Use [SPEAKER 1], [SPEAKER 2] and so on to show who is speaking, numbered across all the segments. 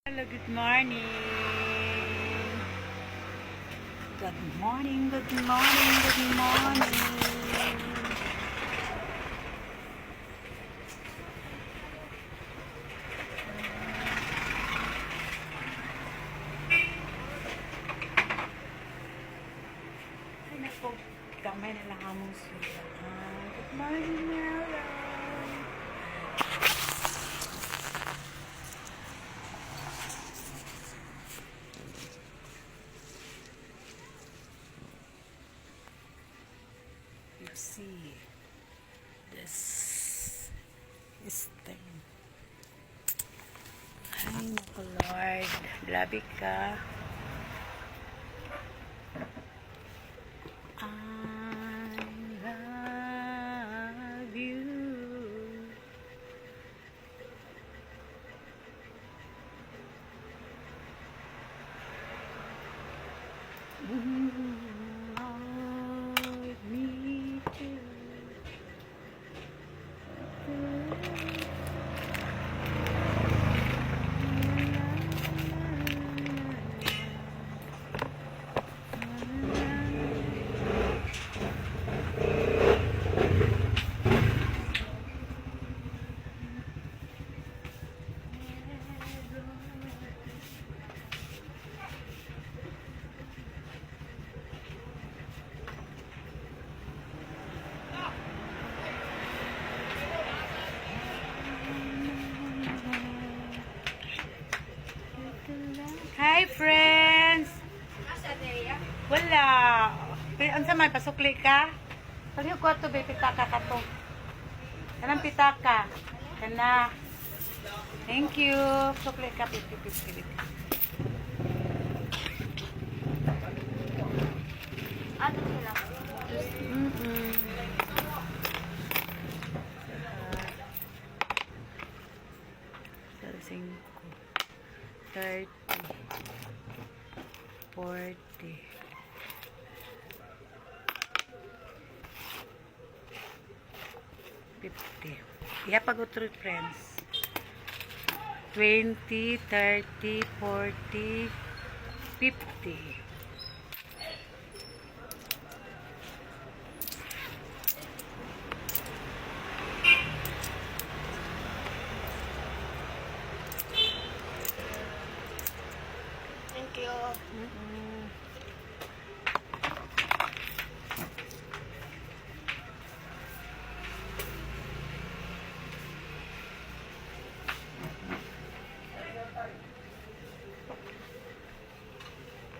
[SPEAKER 1] Hello, good morning. Good morning, good morning, good morning. Ay, naku, kamay na lang among sila. Good morning, Mela. You see, this is thing. Ay, naku, Lord. Labi ka. I love you. Love me too. Hi, friends! Wala. Unsa may pasukli ka? Pagyo ko to, pitaka ka to. Kanang pitaka. Kana. Thank you. Sukli ka, pipipipipip.
[SPEAKER 2] Ato sila.
[SPEAKER 1] Sa 30, 40, 50. Yeah, pag-utro, friends. 20, 30, 40, 50.
[SPEAKER 2] Thank you.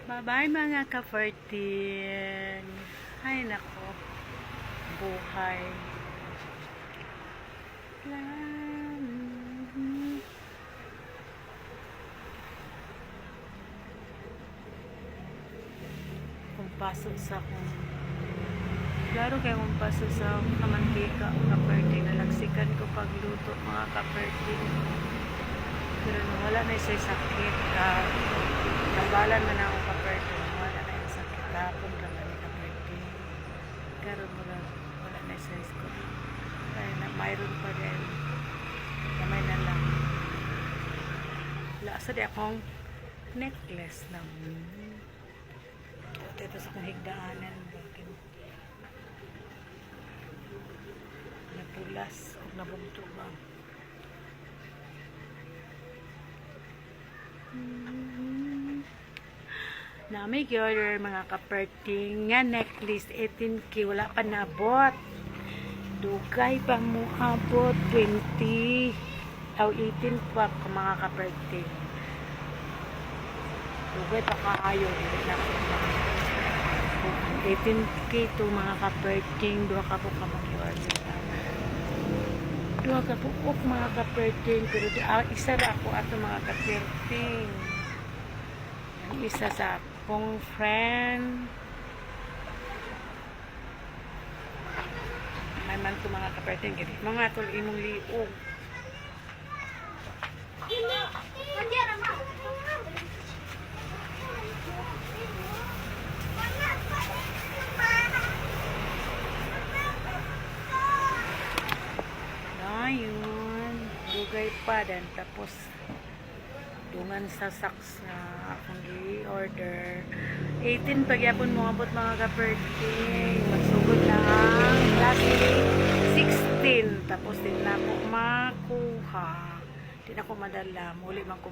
[SPEAKER 1] Bye-bye mga ka-14. Ay nako. Buhay. Kung pasok sa kung klaro kayo kung pasok sa kamantika ka-14, nalagsikan ko pagluto mga ka-14. Pero wala na siya sakit ka. Kabalan man ako ka-14. Wala na yung sakit. Tapon ka man ka-14. Karoon mo lang. Wala na siya sakit. Kaya na mayroon pa rin. Kamay na lang. Wala sa di akong necklace na. Ito sa kong higdaanan. Bakit? Napulas. Kung nabugto ba. Na may order mga kaperting nga necklace 18K wala pa nabot, dugay pa mo abot 20 o 18 pa mga kaperting, dugay pa kaayo 18K to mga kaperting. Duha ka po ka mag-order, duha ka po mga kaperting, pero isa ra ako ato mga kaperting. Isa sa akong friend. May man ito mga kaperting. Mga tol imong liog. Ayun. Dugay pa dan tapos dungan sa socks na akong i-order. 18 pagyapon mo abot mga ka-birthday. Magsugod na ang klase 16. Tapos din na ako makuha. Di na ako madala. Muli man ko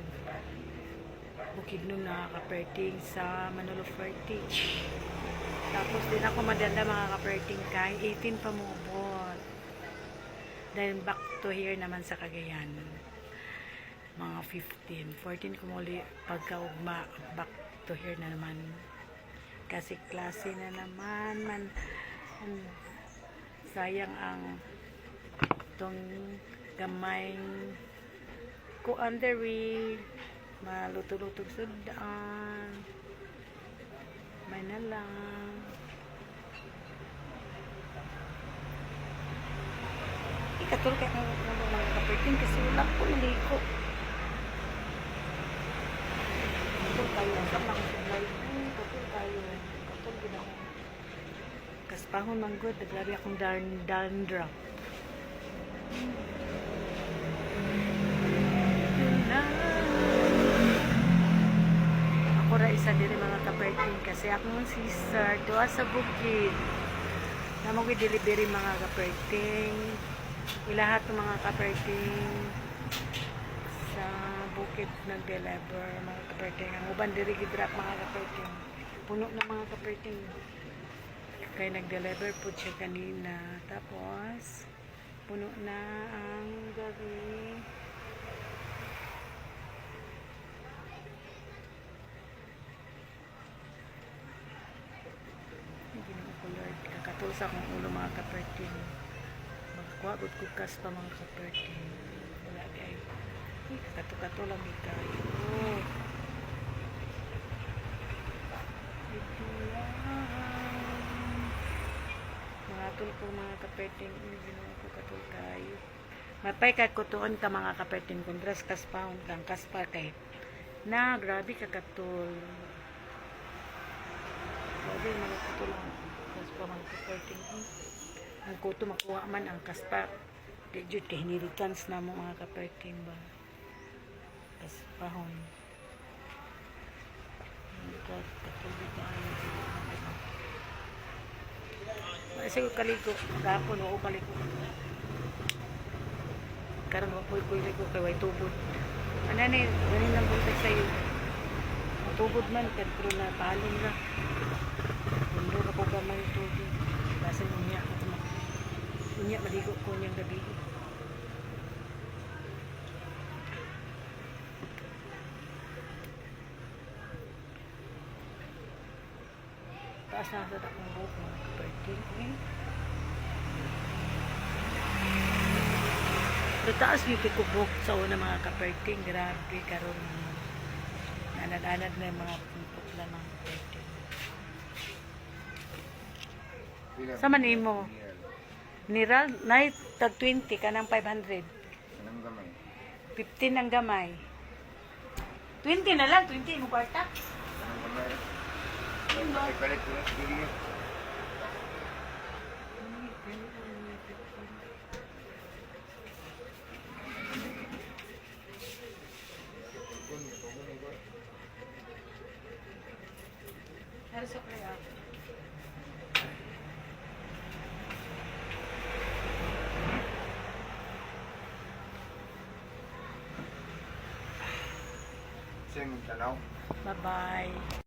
[SPEAKER 1] bukid nung nakaka-birthday sa Manolo Fertige. Tapos din ako madala mga ka-birthday kay 18 pa mo abot. Then back to here naman sa Cagayan. Mga 15. 14 ko muli pagkaugma. Back to here na naman. Kasi klase na naman. Sayang ang itong gamay ko underwear. Malutulutog sudan. May na lang. Ikatul kayak mga kapatid kasi wala ko naligo. Katul tayo. Sama ko sa live. Katul tayo. Katul ginawa. Kaspahon man good. Naglari akong dandruff. Ako ra isa din mga kapatid kasi akong sister doon sa bukid. Na mag-delivery mga kapatid. Ilahat ng mga kaperting sa bukid nag-deliver mga kaperting. Ang uban diri gidrop mga kaperting. Puno na mga kaperting. Kaya nag-deliver po siya kanina. Tapos puno na ang gabi. Hindi na ako Lord. Kakatusa kong ulo mga kaperting. Magkakwabot ko kas pa mga kaperte. Wala guys. Kato-kato lang kayo. Ito lang. Mga tul ko mga kaperte. Ginawa ko katul kayo. Mapay ka kutuon ka mga kaperte. Kung dress kas pa. Kung kas pa kay. Na, grabe ka katul. Grabe mga katul lang. Kas pa mga kaperte. Ang kuto makuha man ang kaspa. Di jud kay hinirikans na mo mga kaperting ba. Kaspahon. Katulog na ano. Kasi ko kaligo. Gapon o kaligo. Karang mapuy-puy ligo kay way tubod. Ano na yun? Ganin lang buntag sa'yo. Matubod man. Pero na palong na. Mundo na ko gamay tubod. Kasi niya ako unya maligo ko niyang gabi. Taas na sa takong buhok mga kapatid. So, taas yung kikubok sa una mga kapatid. Grabe karon nanad-anad na yung mga putla mga kapatid. Sa manimo Niral, night tag 20 ka ng 500.
[SPEAKER 3] Anong gamay?
[SPEAKER 1] 15 ang gamay. 20 na lang, 20 mo kwarta.
[SPEAKER 3] Anong gamay? Ipalit ko na siguro.
[SPEAKER 1] Harus sa kaya.
[SPEAKER 3] Sa'yo magtanaw.
[SPEAKER 1] Bye-bye.